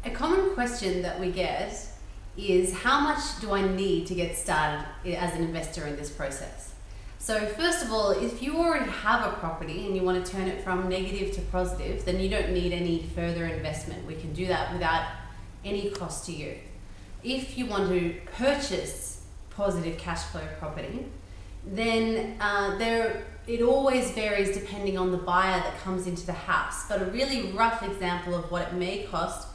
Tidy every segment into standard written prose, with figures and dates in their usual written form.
A common question that we get is, how much do I need to get started as an investor in this process? So first of all, if you already have a property and you want to turn it from negative to positive, then you don't need any further investment. We can do that without any cost to you. If you want to purchase positive cash flow property, then it always varies depending on the buyer that comes into the house. But a really rough example of what it may cost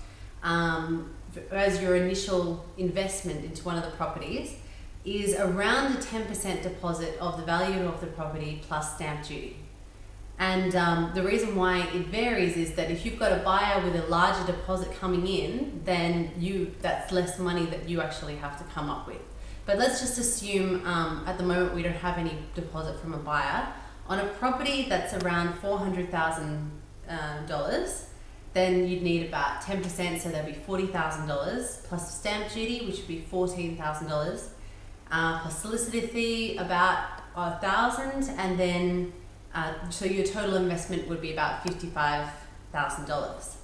as your initial investment into one of the properties is around a 10% deposit of the value of the property plus stamp duty. And the reason why it varies is that if you've got a buyer with a larger deposit coming in, then that's less money that you actually have to come up with. But let's just assume at the moment we don't have any deposit from a buyer. On a property that's around $400,000, then you'd need about 10%, so there'd be $40,000 plus stamp duty, which would be $14,000, plus solicitor fee about $1,000, and then so your total investment would be about $55,000.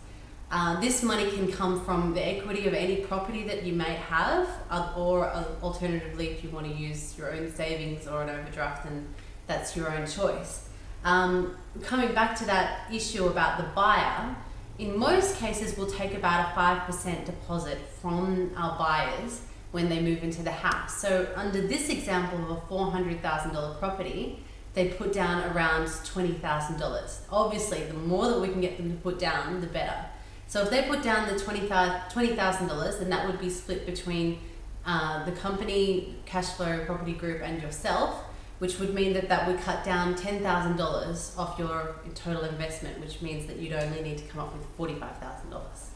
This money can come from the equity of any property that you may have, or alternatively, if you want to use your own savings or an overdraft, then that's your own choice. Coming back to that issue about the buyer, in most cases we'll take about a 5% deposit from our buyers when they move into the house. So under this example of a $400,000 property, they put down around $20,000. Obviously, the more that we can get them to put down, the better. So if they put down the $20,000, then that would be split between the company, Cashflow Property Group, and yourself, which would mean that would cut down $10,000 off your total investment, which means that you'd only need to come up with $45,000.